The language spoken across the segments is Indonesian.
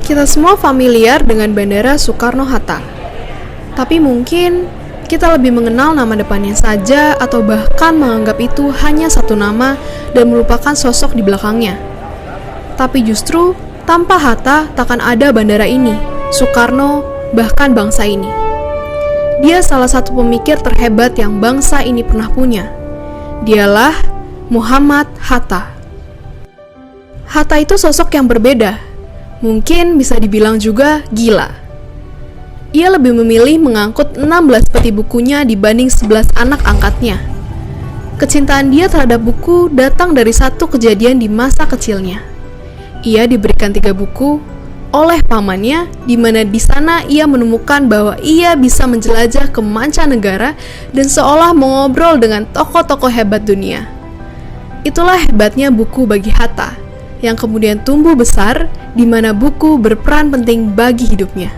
Kita semua familiar dengan Bandara Soekarno-Hatta. Tapi mungkin kita lebih mengenal nama depannya saja atau bahkan menganggap itu hanya satu nama dan melupakan sosok di belakangnya. Tapi justru tanpa Hatta takkan ada bandara ini, Soekarno, bahkan bangsa ini. Dia salah satu pemikir terhebat yang bangsa ini pernah punya. Dialah Muhammad Hatta. Hatta itu sosok yang berbeda. Mungkin bisa dibilang juga gila. Ia lebih memilih mengangkut 16 peti bukunya dibanding 11 anak angkatnya. Kecintaan dia terhadap buku datang dari satu kejadian di masa kecilnya. Ia diberikan 3 buku oleh pamannya, di mana di sana ia menemukan bahwa ia bisa menjelajah ke mancanegara dan seolah mengobrol dengan tokoh-tokoh hebat dunia. Itulah hebatnya buku bagi Hatta, yang kemudian tumbuh besar, di mana buku berperan penting bagi hidupnya.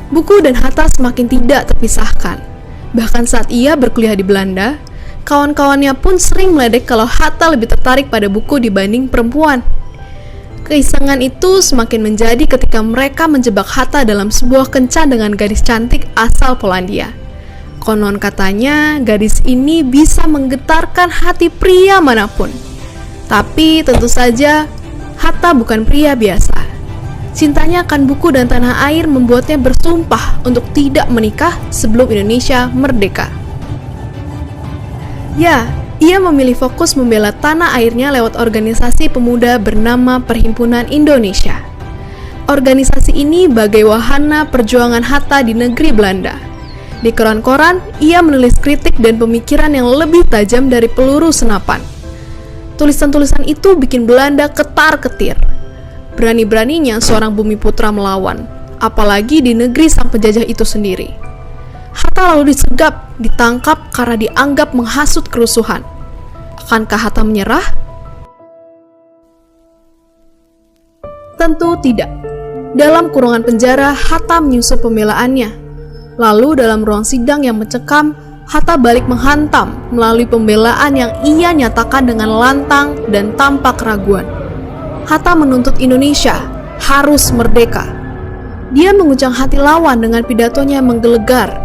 Buku dan Hatta semakin tidak terpisahkan. Bahkan saat ia berkuliah di Belanda, kawan-kawannya pun sering meledek kalau Hatta lebih tertarik pada buku dibanding perempuan. Keisengan itu semakin menjadi ketika mereka menjebak Hatta dalam sebuah kencan dengan gadis cantik asal Polandia. Konon katanya, gadis ini bisa menggetarkan hati pria manapun. Tapi tentu saja, Hatta bukan pria biasa. Cintanya akan buku dan tanah air membuatnya bersumpah untuk tidak menikah sebelum Indonesia merdeka. Ya, ia memilih fokus membela tanah airnya lewat organisasi pemuda bernama Perhimpunan Indonesia. Organisasi ini bagai wahana perjuangan Hatta di negeri Belanda. Di koran-koran, ia menulis kritik dan pemikiran yang lebih tajam dari peluru senapan. Tulisan-tulisan itu bikin Belanda ketar-ketir. Berani-beraninya seorang Bumiputra melawan, apalagi di negeri sang penjajah itu sendiri. Hatta lalu disergap, ditangkap karena dianggap menghasut kerusuhan. Akankah Hatta menyerah? Tentu tidak. Dalam kurungan penjara, Hatta menyusun pembelaannya. Lalu dalam ruang sidang yang mencekam, Hatta balik menghantam melalui pembelaan yang ia nyatakan dengan lantang dan tanpa keraguan. Hatta menuntut Indonesia harus merdeka. Dia mengguncang hati lawan dengan pidatonya yang menggelegar.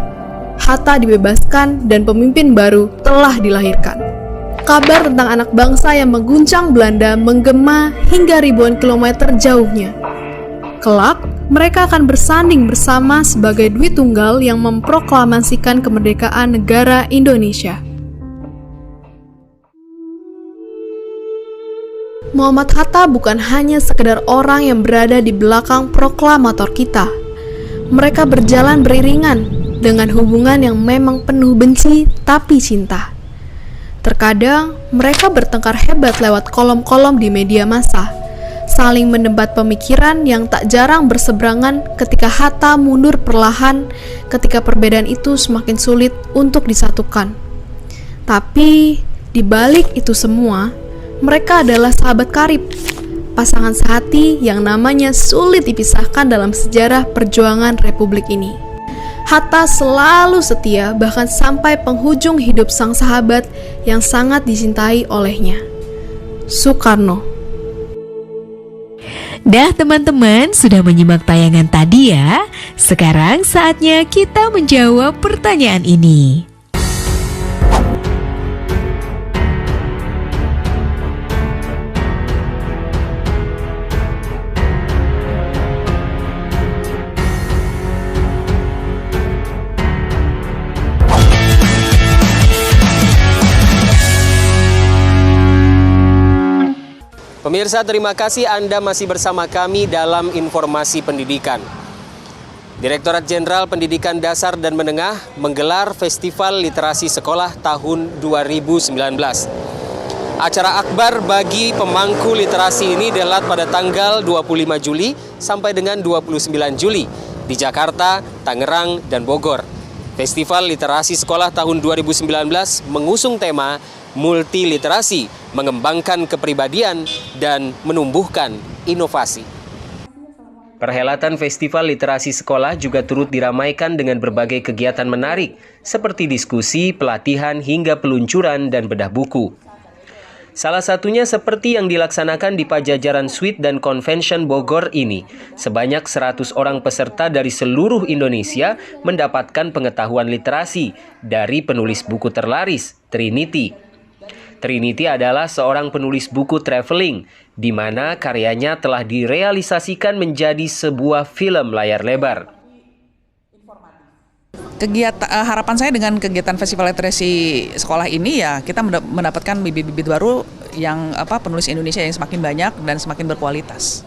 Hatta dibebaskan dan pemimpin baru telah dilahirkan. Kabar tentang anak bangsa yang mengguncang Belanda menggema hingga ribuan kilometer jauhnya. Kelak, mereka akan bersanding bersama sebagai Dwi Tunggal yang memproklamasikan kemerdekaan negara Indonesia. Muhammad Hatta bukan hanya sekedar orang yang berada di belakang proklamator kita. Mereka berjalan beriringan dengan hubungan yang memang penuh benci tapi cinta. Terkadang mereka bertengkar hebat lewat kolom-kolom di media massa, saling mendebat pemikiran yang tak jarang berseberangan ketika Hatta mundur perlahan ketika perbedaan itu semakin sulit untuk disatukan. Tapi di balik itu semua, mereka adalah sahabat karib, pasangan sehati yang namanya sulit dipisahkan dalam sejarah perjuangan Republik ini. Hatta selalu setia bahkan sampai penghujung hidup sang sahabat yang sangat dicintai olehnya, Soekarno. Dah teman-teman, sudah menyimak tayangan tadi ya? Sekarang saatnya kita menjawab pertanyaan ini. Pemirsa, terima kasih Anda masih bersama kami dalam informasi pendidikan. Direktorat Jenderal Pendidikan Dasar dan Menengah menggelar Festival Literasi Sekolah tahun 2019. Acara akbar bagi pemangku literasi ini dihelat pada tanggal 25 Juli sampai dengan 29 Juli di Jakarta, Tangerang, dan Bogor. Festival Literasi Sekolah tahun 2019 mengusung tema multiliterasi, mengembangkan kepribadian, dan menumbuhkan inovasi. Perhelatan Festival Literasi Sekolah juga turut diramaikan dengan berbagai kegiatan menarik, seperti diskusi, pelatihan, hingga peluncuran dan bedah buku. Salah satunya seperti yang dilaksanakan di Pajajaran Suite dan Convention Bogor ini. Sebanyak 100 orang peserta dari seluruh Indonesia mendapatkan pengetahuan literasi dari penulis buku terlaris, Trinity. Trinity adalah seorang penulis buku traveling, di mana karyanya telah direalisasikan menjadi sebuah film layar lebar. Harapan saya dengan kegiatan Festival Literasi Sekolah ini ya kita mendapatkan bibit-bibit baru yang penulis Indonesia yang semakin banyak dan semakin berkualitas.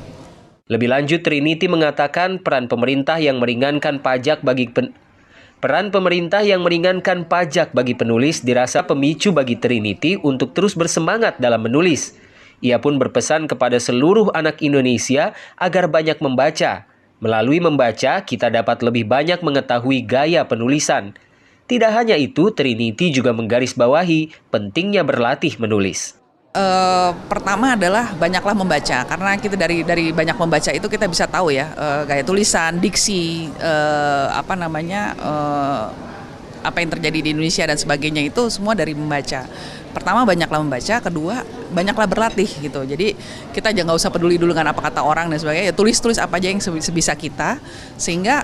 Lebih lanjut, Trinity mengatakan peran pemerintah yang meringankan pajak bagi penulis dirasa pemicu bagi Trinity untuk terus bersemangat dalam menulis. Ia pun berpesan kepada seluruh anak Indonesia agar banyak membaca. Melalui membaca, kita dapat lebih banyak mengetahui gaya penulisan. Tidak hanya itu, Trinity juga menggarisbawahi pentingnya berlatih menulis. Pertama adalah banyaklah membaca, karena kita dari banyak membaca itu kita bisa tahu ya gaya tulisan, diksi, apa yang terjadi di Indonesia dan sebagainya itu semua dari membaca. Pertama banyaklah membaca, kedua banyaklah berlatih gitu. Jadi kita jangan usah peduli dulu dengan apa kata orang dan sebagainya. Ya, tulis apa aja yang sebisa kita, sehingga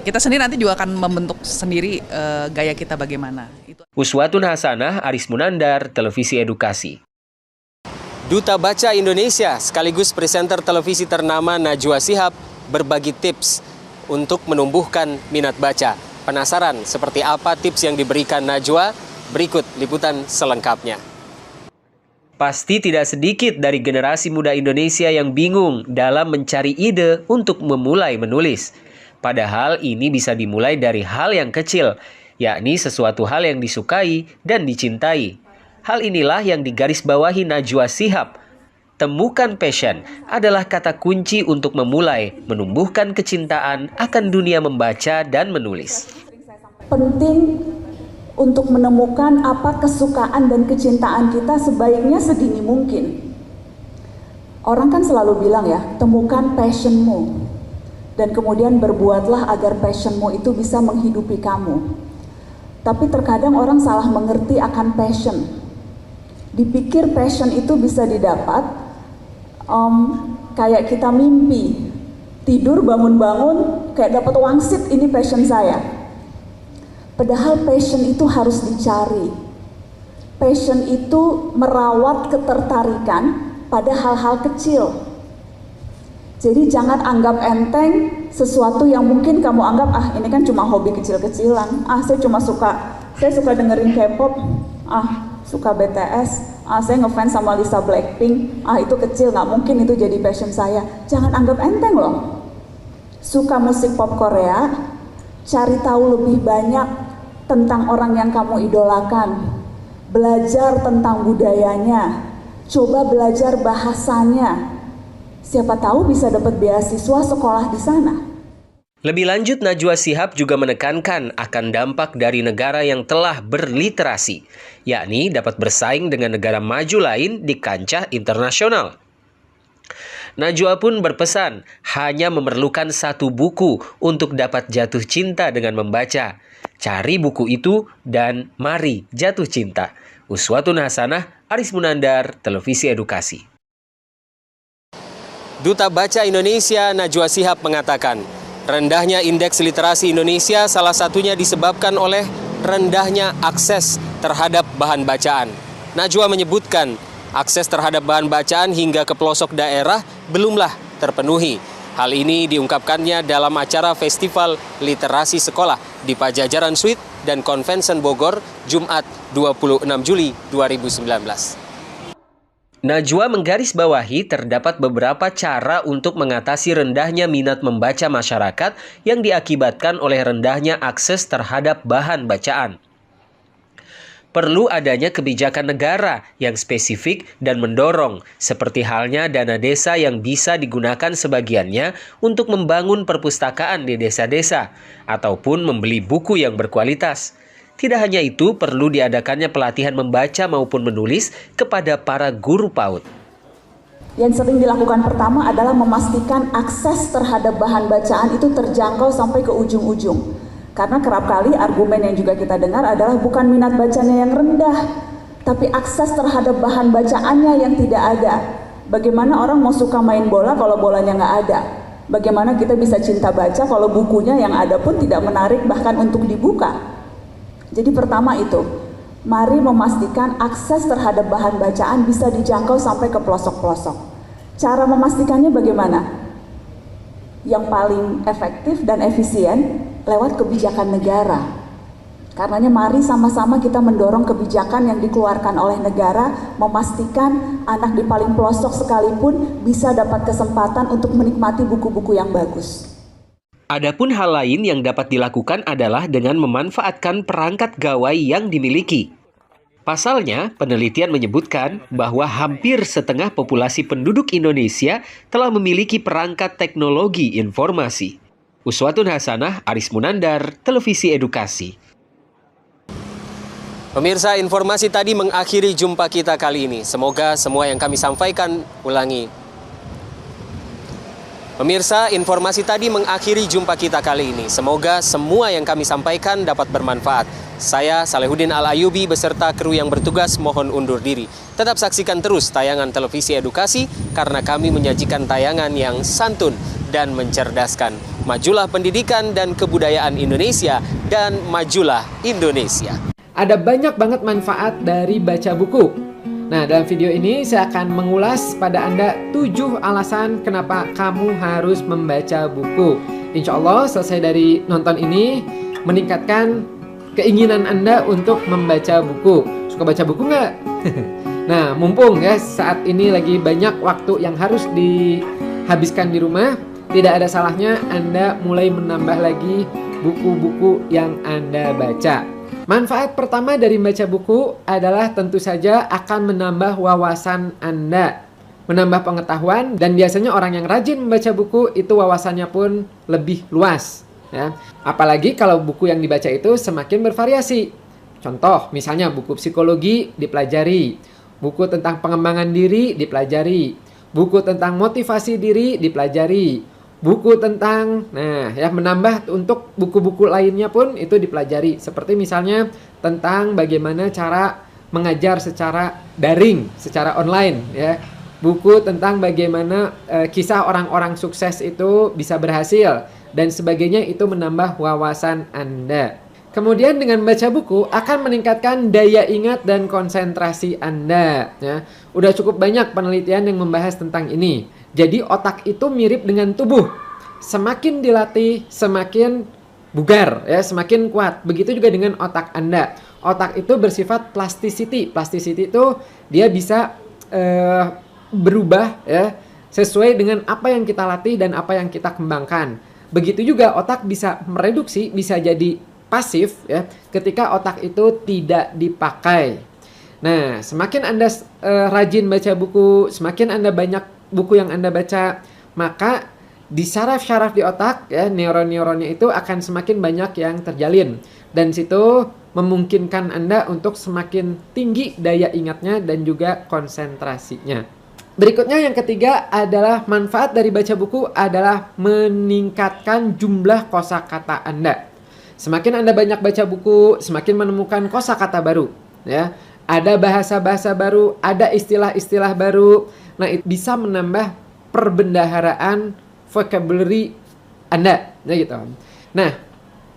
kita sendiri nanti juga akan membentuk sendiri gaya kita bagaimana. Uswatun Hasanah, Aris Munandar, Televisi Edukasi. Duta Baca Indonesia sekaligus presenter televisi ternama Najwa Shihab berbagi tips untuk menumbuhkan minat baca. Penasaran seperti apa tips yang diberikan Najwa? Berikut liputan selengkapnya. Pasti tidak sedikit dari generasi muda Indonesia yang bingung dalam mencari ide untuk memulai menulis. Padahal ini bisa dimulai dari hal yang kecil, yakni sesuatu hal yang disukai dan dicintai. Hal inilah yang digarisbawahi Najwa Shihab. Temukan passion adalah kata kunci untuk memulai menumbuhkan kecintaan akan dunia membaca dan menulis. Penting untuk menemukan apa kesukaan dan kecintaan kita sebaiknya sedini mungkin. Orang kan selalu bilang ya, temukan passionmu. Dan kemudian berbuatlah agar passionmu itu bisa menghidupi kamu. Tapi terkadang orang salah mengerti akan passion. Dipikir passion itu bisa didapat, kayak kita mimpi. Tidur bangun-bangun, kayak dapat wangsit, ini passion saya. Padahal passion itu harus dicari. Passion itu merawat ketertarikan pada hal-hal kecil. Jadi jangan anggap enteng sesuatu yang mungkin kamu anggap, ini kan cuma hobi kecil-kecilan. Saya suka dengerin K-pop. Suka BTS. Saya ngefans sama Lisa Blackpink. Itu kecil, nggak mungkin itu jadi passion saya. Jangan anggap enteng loh. Suka musik pop Korea, cari tahu lebih banyak tentang orang yang kamu idolakan, belajar tentang budayanya, coba belajar bahasanya. Siapa tahu bisa dapat beasiswa sekolah di sana. Lebih lanjut, Najwa Shihab juga menekankan akan dampak dari negara yang telah berliterasi, yakni dapat bersaing dengan negara maju lain di kancah internasional. Najwa pun berpesan hanya memerlukan satu buku untuk dapat jatuh cinta dengan membaca. Cari buku itu dan mari jatuh cinta. Uswatun Hasanah, Aris Munandar, Televisi Edukasi. Duta Baca Indonesia Najwa Shihab mengatakan, rendahnya indeks literasi Indonesia salah satunya disebabkan oleh rendahnya akses terhadap bahan bacaan. Najwa menyebutkan, akses terhadap bahan bacaan hingga ke pelosok daerah belumlah terpenuhi. Hal ini diungkapkannya dalam acara Festival Literasi Sekolah di Pajajaran Suite dan Convention Bogor, Jumat 26 Juli 2019. Najwa menggarisbawahi terdapat beberapa cara untuk mengatasi rendahnya minat membaca masyarakat yang diakibatkan oleh rendahnya akses terhadap bahan bacaan. Perlu adanya kebijakan negara yang spesifik dan mendorong, seperti halnya dana desa yang bisa digunakan sebagiannya untuk membangun perpustakaan di desa-desa, ataupun membeli buku yang berkualitas. Tidak hanya itu, perlu diadakannya pelatihan membaca maupun menulis kepada para guru PAUD. Yang sering dilakukan pertama adalah memastikan akses terhadap bahan bacaan itu terjangkau sampai ke ujung-ujung. Karena kerap kali argumen yang juga kita dengar adalah bukan minat bacanya yang rendah, tapi akses terhadap bahan bacaannya yang tidak ada. Bagaimana orang mau suka main bola kalau bolanya nggak ada? Bagaimana kita bisa cinta baca kalau bukunya yang ada pun tidak menarik bahkan untuk dibuka? Jadi pertama itu, mari memastikan akses terhadap bahan bacaan bisa dijangkau sampai ke pelosok-pelosok. Cara memastikannya bagaimana? Yang paling efektif dan efisien lewat kebijakan negara. Karenanya mari sama-sama kita mendorong kebijakan yang dikeluarkan oleh negara, memastikan anak di paling pelosok sekalipun bisa dapat kesempatan untuk menikmati buku-buku yang bagus. Adapun hal lain yang dapat dilakukan adalah dengan memanfaatkan perangkat gawai yang dimiliki. Pasalnya, penelitian menyebutkan bahwa hampir setengah populasi penduduk Indonesia telah memiliki perangkat teknologi informasi. Uswatun Hasanah, Aris Munandar, Televisi Edukasi. Pemirsa, informasi tadi mengakhiri jumpa kita kali ini. Semoga semua yang kami sampaikan, Pemirsa, informasi tadi mengakhiri jumpa kita kali ini. Semoga semua yang kami sampaikan dapat bermanfaat. Saya Salehuddin Al-Ayubi beserta kru yang bertugas mohon undur diri. Tetap saksikan terus tayangan Televisi Edukasi karena kami menyajikan tayangan yang santun dan mencerdaskan. Majulah pendidikan dan kebudayaan Indonesia dan majulah Indonesia. Ada banyak banget manfaat dari baca buku. Nah, dalam video ini saya akan mengulas pada Anda 7 alasan kenapa kamu harus membaca buku. Insya Allah selesai dari nonton ini meningkatkan keinginan Anda untuk membaca buku. Suka baca buku nggak? Nah, mumpung ya saat ini lagi banyak waktu yang harus dihabiskan di rumah, tidak ada salahnya Anda mulai menambah lagi buku-buku yang Anda baca. Manfaat pertama dari membaca buku adalah tentu saja akan menambah wawasan Anda, menambah pengetahuan, dan biasanya orang yang rajin membaca buku itu wawasannya pun lebih luas. Ya. Apalagi kalau buku yang dibaca itu semakin bervariasi. Contoh, misalnya buku psikologi dipelajari, buku tentang pengembangan diri dipelajari, buku tentang motivasi diri dipelajari, buku tentang, menambah untuk buku-buku lainnya pun itu dipelajari. Seperti misalnya tentang bagaimana cara mengajar secara daring, secara online, ya. Buku tentang bagaimana kisah orang-orang sukses itu bisa berhasil dan sebagainya, itu menambah wawasan Anda. Kemudian dengan baca buku akan meningkatkan daya ingat dan konsentrasi Anda. Ya. Udah cukup banyak penelitian yang membahas tentang ini. Jadi otak itu mirip dengan tubuh. Semakin dilatih, semakin bugar, ya, semakin kuat. Begitu juga dengan otak Anda. Otak itu bersifat plasticity. Plasticity itu dia bisa berubah, ya, sesuai dengan apa yang kita latih dan apa yang kita kembangkan. Begitu juga otak bisa mereduksi, bisa jadi pasif, ya, ketika otak itu tidak dipakai. Nah, semakin Anda rajin baca buku, semakin Anda banyak buku yang Anda baca, maka di saraf-saraf di otak, ya, neuron-neuronnya itu akan semakin banyak yang terjalin. Dan situ memungkinkan Anda untuk semakin tinggi daya ingatnya dan juga konsentrasinya. Berikutnya yang ketiga adalah manfaat dari baca buku adalah meningkatkan jumlah kosakata Anda. Semakin Anda banyak baca buku, semakin menemukan kosakata baru, ya. Ada bahasa-bahasa baru, ada istilah-istilah baru. Nah, itu bisa menambah perbendaharaan vocabulary Anda, ya gitu. Nah,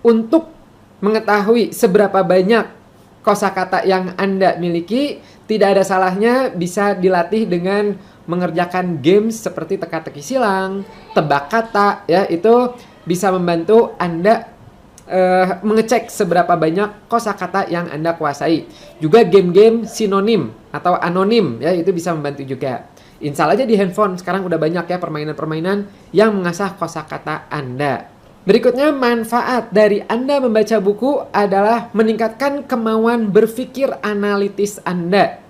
untuk mengetahui seberapa banyak kosakata yang Anda miliki, tidak ada salahnya bisa dilatih dengan mengerjakan games seperti teka-teki silang, tebak kata, ya, itu bisa membantu Anda mengecek seberapa banyak kosakata yang Anda kuasai. Juga game-game sinonim atau anonim, ya, itu bisa membantu juga. Install aja di handphone, sekarang udah banyak ya permainan-permainan yang mengasah kosakata Anda. Berikutnya, manfaat dari Anda membaca buku adalah meningkatkan kemauan berpikir analitis Anda.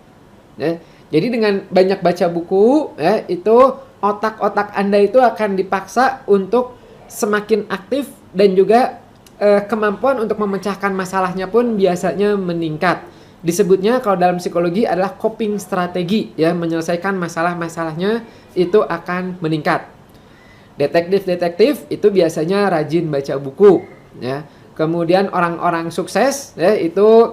Ya, jadi dengan banyak baca buku, ya, itu otak-otak Anda itu akan dipaksa untuk semakin aktif dan juga kemampuan untuk memecahkan masalahnya pun biasanya meningkat. Disebutnya kalau dalam psikologi adalah coping strategi, ya, menyelesaikan masalah-masalahnya itu akan meningkat. Detektif-detektif itu biasanya rajin baca buku, ya. Kemudian orang-orang sukses, ya, itu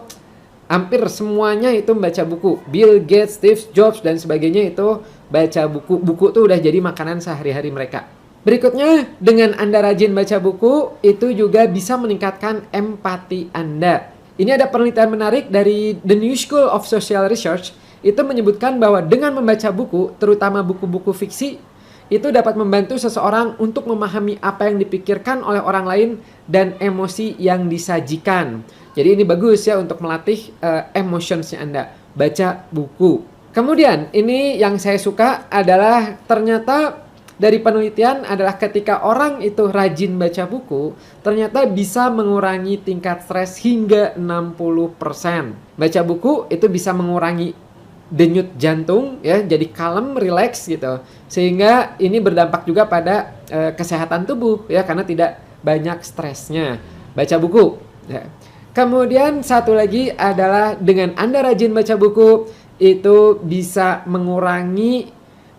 Hampir semuanya itu membaca buku. Bill Gates, Steve Jobs, dan sebagainya itu baca buku. Buku tuh udah jadi makanan sehari-hari mereka. Berikutnya, dengan Anda rajin baca buku, itu juga bisa meningkatkan empati Anda. Ini ada penelitian menarik dari The New School of Social Research. Itu menyebutkan bahwa dengan membaca buku, terutama buku-buku fiksi, itu dapat membantu seseorang untuk memahami apa yang dipikirkan oleh orang lain dan emosi yang disajikan. Jadi ini bagus ya untuk melatih emotionsnya Anda. Baca buku. Kemudian ini yang saya suka adalah ternyata dari penelitian adalah ketika orang itu rajin baca buku, ternyata bisa mengurangi tingkat stres hingga 60%. Baca buku itu bisa mengurangi denyut jantung ya, jadi kalem, relax gitu. Sehingga ini berdampak juga pada kesehatan tubuh ya, karena tidak banyak stresnya. Baca buku ya. Kemudian satu lagi adalah dengan Anda rajin baca buku, itu bisa mengurangi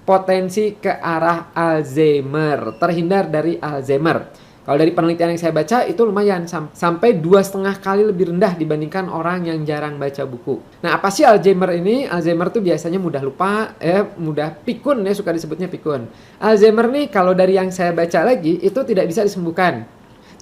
potensi ke arah Alzheimer, terhindar dari Alzheimer. Kalau dari penelitian yang saya baca itu lumayan, sampai 2,5 kali lebih rendah dibandingkan orang yang jarang baca buku. Nah, apa sih Alzheimer ini? Alzheimer tuh biasanya mudah lupa, mudah pikun ya, suka disebutnya pikun. Alzheimer nih kalau dari yang saya baca lagi itu tidak bisa disembuhkan,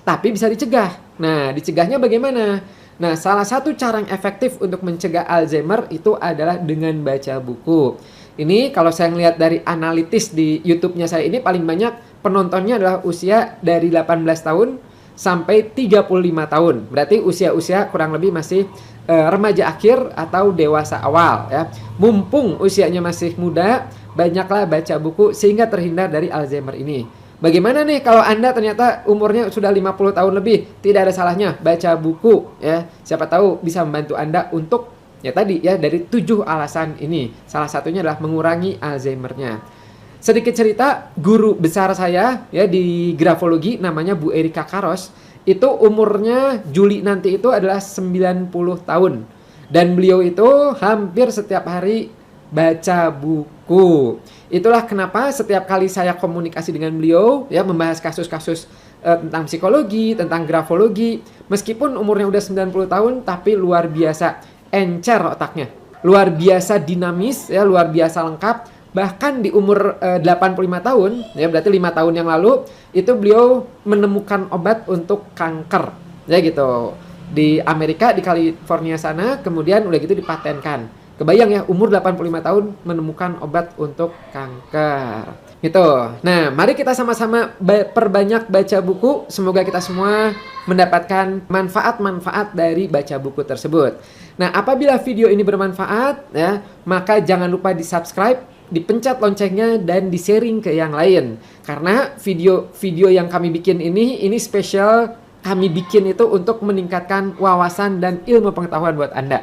tapi bisa dicegah. Nah, dicegahnya bagaimana? Nah, salah satu cara yang efektif untuk mencegah Alzheimer itu adalah dengan baca buku. Ini kalau saya ngelihat dari analitis di YouTube-nya saya ini, paling banyak penontonnya adalah usia dari 18 tahun sampai 35 tahun. Berarti usia-usia kurang lebih masih remaja akhir atau dewasa awal ya. Mumpung usianya masih muda, banyaklah baca buku sehingga terhindar dari Alzheimer ini. Bagaimana nih kalau Anda ternyata umurnya sudah 50 tahun lebih? Tidak ada salahnya baca buku ya. Siapa tahu bisa membantu Anda untuk ya tadi ya, dari 7 alasan ini. Salah satunya adalah mengurangi Alzheimer-nya. Sedikit cerita, guru besar saya ya di grafologi namanya Bu Erika Karos, itu umurnya Juli nanti itu adalah 90 tahun. Dan beliau itu hampir setiap hari baca buku. Itulah kenapa setiap kali saya komunikasi dengan beliau ya, membahas kasus-kasus tentang psikologi, tentang grafologi, meskipun umurnya udah 90 tahun tapi luar biasa encer otaknya, luar biasa dinamis ya, luar biasa lengkap. Bahkan di umur 85 tahun ya, berarti 5 tahun yang lalu itu beliau menemukan obat untuk kanker ya gitu di Amerika, di California sana. Kemudian udah gitu dipatenkan. Kebayang ya, umur 85 tahun menemukan obat untuk kanker. Gitu. Nah, mari kita sama-sama perbanyak baca buku. Semoga kita semua mendapatkan manfaat-manfaat dari baca buku tersebut. Nah, apabila video ini bermanfaat ya, maka jangan lupa di-subscribe, dipencet loncengnya, dan di-sharing ke yang lain. Karena video-video yang kami bikin ini spesial kami bikin itu untuk meningkatkan wawasan dan ilmu pengetahuan buat Anda.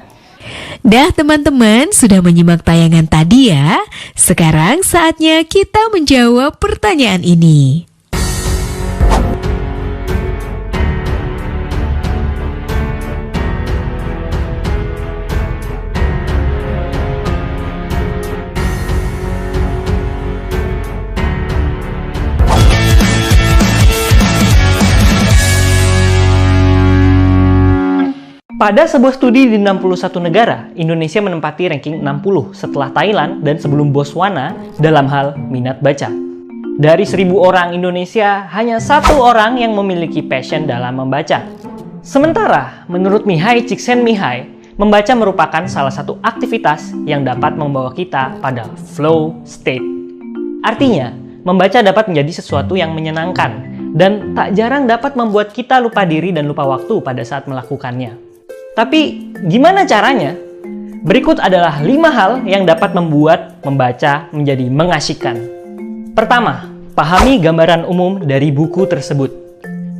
Dah teman-teman, sudah menyimak tayangan tadi ya. Sekarang saatnya kita menjawab pertanyaan ini. Pada sebuah studi di 61 negara, Indonesia menempati ranking 60 setelah Thailand dan sebelum Botswana dalam hal minat baca. Dari 1.000 orang Indonesia, hanya 1 orang yang memiliki passion dalam membaca. Sementara, menurut Mihai Csikszentmihalyi, membaca merupakan salah satu aktivitas yang dapat membawa kita pada flow state. Artinya, membaca dapat menjadi sesuatu yang menyenangkan dan tak jarang dapat membuat kita lupa diri dan lupa waktu pada saat melakukannya. Tapi, gimana caranya? Berikut adalah 5 hal yang dapat membuat membaca menjadi mengasyikkan. Pertama, pahami gambaran umum dari buku tersebut.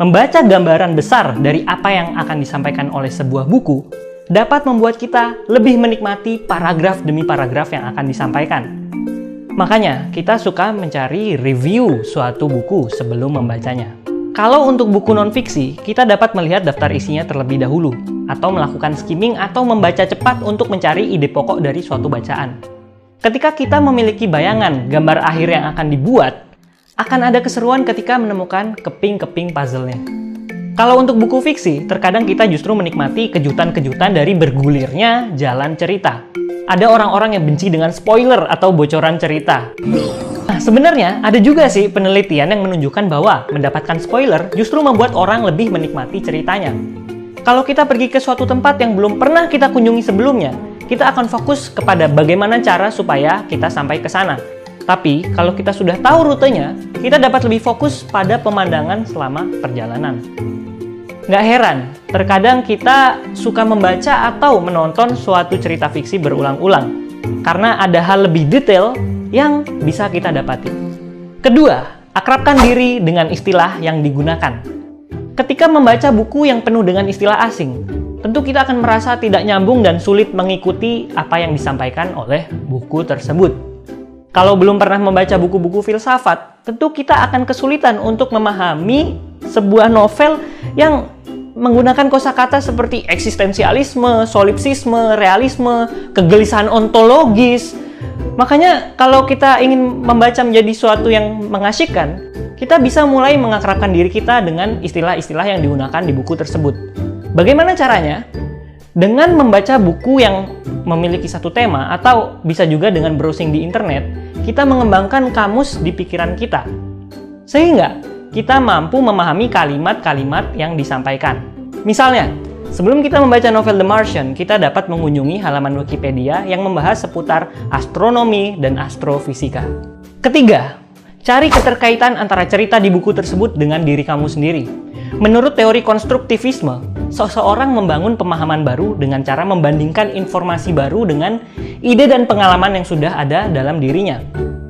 Membaca gambaran besar dari apa yang akan disampaikan oleh sebuah buku dapat membuat kita lebih menikmati paragraf demi paragraf yang akan disampaikan. Makanya, kita suka mencari review suatu buku sebelum membacanya. Kalau untuk buku non-fiksi, kita dapat melihat daftar isinya terlebih dahulu, atau melakukan skimming atau membaca cepat untuk mencari ide pokok dari suatu bacaan. Ketika kita memiliki bayangan gambar akhir yang akan dibuat, akan ada keseruan ketika menemukan keping-keping puzzle-nya. Kalau untuk buku fiksi, terkadang kita justru menikmati kejutan-kejutan dari bergulirnya jalan cerita. Ada orang-orang yang benci dengan spoiler atau bocoran cerita. Nah, sebenarnya ada juga sih penelitian yang menunjukkan bahwa mendapatkan spoiler justru membuat orang lebih menikmati ceritanya. Kalau kita pergi ke suatu tempat yang belum pernah kita kunjungi sebelumnya, kita akan fokus kepada bagaimana cara supaya kita sampai ke sana. Tapi, kalau kita sudah tahu rutenya, kita dapat lebih fokus pada pemandangan selama perjalanan. Nggak heran, terkadang kita suka membaca atau menonton suatu cerita fiksi berulang-ulang, karena ada hal lebih detail yang bisa kita dapati. Kedua, akrabkan diri dengan istilah yang digunakan. Ketika membaca buku yang penuh dengan istilah asing, tentu kita akan merasa tidak nyambung dan sulit mengikuti apa yang disampaikan oleh buku tersebut. Kalau belum pernah membaca buku-buku filsafat, tentu kita akan kesulitan untuk memahami sebuah novel yang menggunakan kosakata seperti eksistensialisme, solipsisme, realisme, kegelisahan ontologis. Makanya kalau kita ingin membaca menjadi suatu yang mengasyikkan, kita bisa mulai mengakrabkan diri kita dengan istilah-istilah yang digunakan di buku tersebut. Bagaimana caranya? Dengan membaca buku yang memiliki satu tema, atau bisa juga dengan browsing di internet, kita mengembangkan kamus di pikiran kita. Sehingga kita mampu memahami kalimat-kalimat yang disampaikan. Misalnya, sebelum kita membaca novel The Martian, kita dapat mengunjungi halaman Wikipedia yang membahas seputar astronomi dan astrofisika. Ketiga, cari keterkaitan antara cerita di buku tersebut dengan diri kamu sendiri. Menurut teori konstruktivisme, seseorang membangun pemahaman baru dengan cara membandingkan informasi baru dengan ide dan pengalaman yang sudah ada dalam dirinya.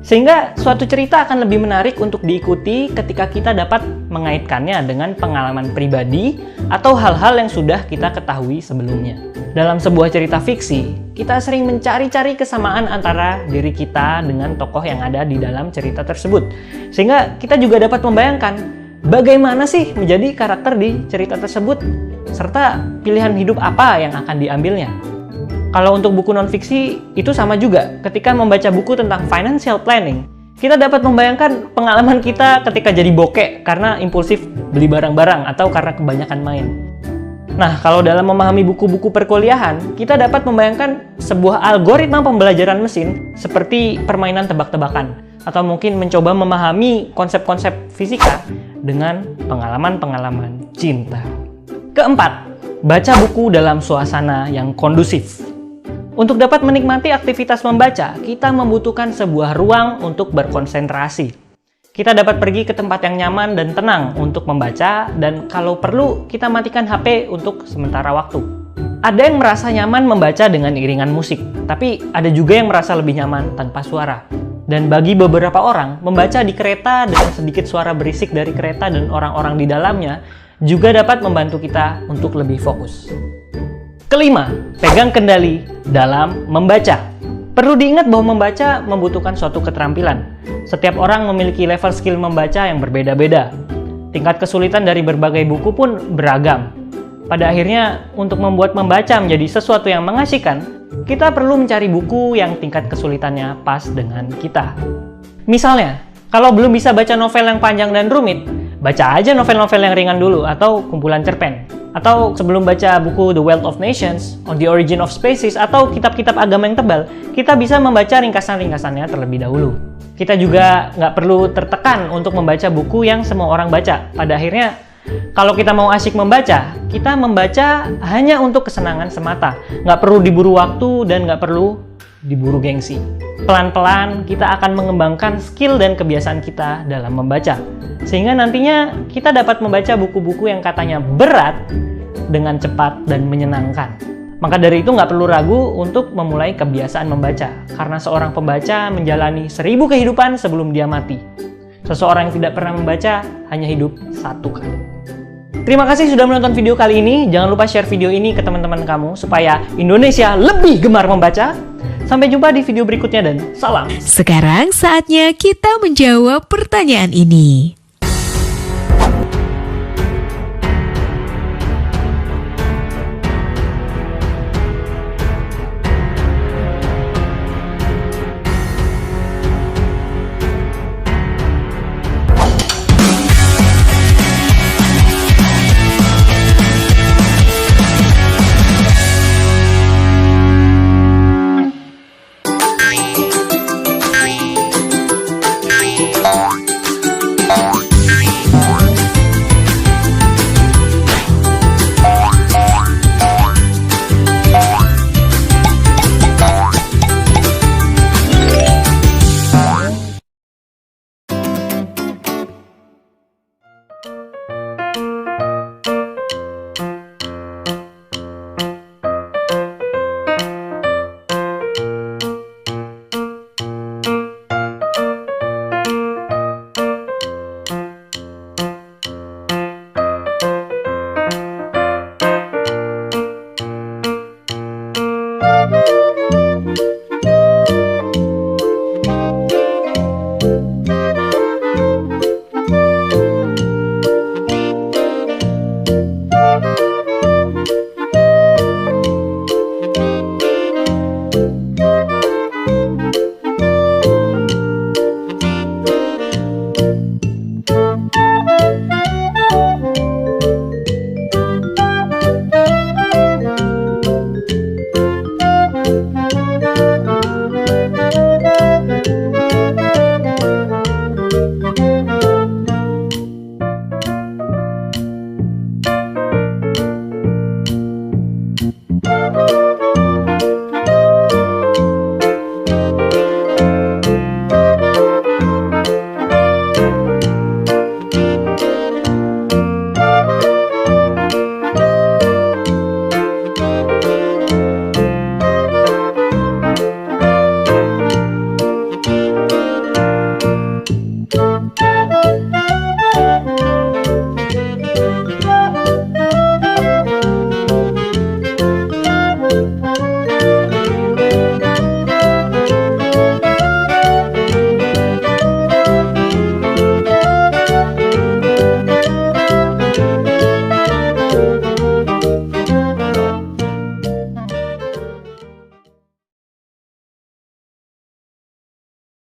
Sehingga suatu cerita akan lebih menarik untuk diikuti ketika kita dapat mengaitkannya dengan pengalaman pribadi atau hal-hal yang sudah kita ketahui sebelumnya. Dalam sebuah cerita fiksi, kita sering mencari-cari kesamaan antara diri kita dengan tokoh yang ada di dalam cerita tersebut. Sehingga kita juga dapat membayangkan bagaimana sih menjadi karakter di cerita tersebut, serta pilihan hidup apa yang akan diambilnya. Kalau untuk buku non-fiksi, itu sama juga. Ketika membaca buku tentang financial planning, kita dapat membayangkan pengalaman kita ketika jadi bokek karena impulsif beli barang-barang atau karena kebanyakan main. Nah, kalau dalam memahami buku-buku perkuliahan, kita dapat membayangkan sebuah algoritma pembelajaran mesin seperti permainan tebak-tebakan, atau mungkin mencoba memahami konsep-konsep fisika dengan pengalaman-pengalaman cinta. Keempat, baca buku dalam suasana yang kondusif. Untuk dapat menikmati aktivitas membaca, kita membutuhkan sebuah ruang untuk berkonsentrasi. Kita dapat pergi ke tempat yang nyaman dan tenang untuk membaca, dan kalau perlu, kita matikan HP untuk sementara waktu. Ada yang merasa nyaman membaca dengan iringan musik, tapi ada juga yang merasa lebih nyaman tanpa suara. Dan bagi beberapa orang, membaca di kereta dengan sedikit suara berisik dari kereta dan orang-orang di dalamnya juga dapat membantu kita untuk lebih fokus. Kelima, pegang kendali dalam membaca. Perlu diingat bahwa membaca membutuhkan suatu keterampilan. Setiap orang memiliki level skill membaca yang berbeda-beda. Tingkat kesulitan dari berbagai buku pun beragam. Pada akhirnya, untuk membuat membaca menjadi sesuatu yang mengasyikan, kita perlu mencari buku yang tingkat kesulitannya pas dengan kita. Misalnya, kalau belum bisa baca novel yang panjang dan rumit, baca aja novel-novel yang ringan dulu atau kumpulan cerpen. Atau sebelum baca buku The Wealth of Nations, On the Origin of Species, atau kitab-kitab agama yang tebal, kita bisa membaca ringkasan-ringkasannya terlebih dahulu. Kita juga nggak perlu tertekan untuk membaca buku yang semua orang baca. Pada akhirnya, kalau kita mau asyik membaca, kita membaca hanya untuk kesenangan semata. Nggak perlu diburu waktu dan nggak perlu diburu gengsi. Pelan-pelan kita akan mengembangkan skill dan kebiasaan kita dalam membaca. Sehingga nantinya kita dapat membaca buku-buku yang katanya berat dengan cepat dan menyenangkan. Maka dari itu nggak perlu ragu untuk memulai kebiasaan membaca. Karena seorang pembaca menjalani 1000 kehidupan sebelum dia mati. Seseorang yang tidak pernah membaca hanya hidup 1 kali. Terima kasih sudah menonton video kali ini. Jangan lupa share video ini ke teman-teman kamu supaya Indonesia lebih gemar membaca. Sampai jumpa di video berikutnya dan salam. Sekarang saatnya kita menjawab pertanyaan ini.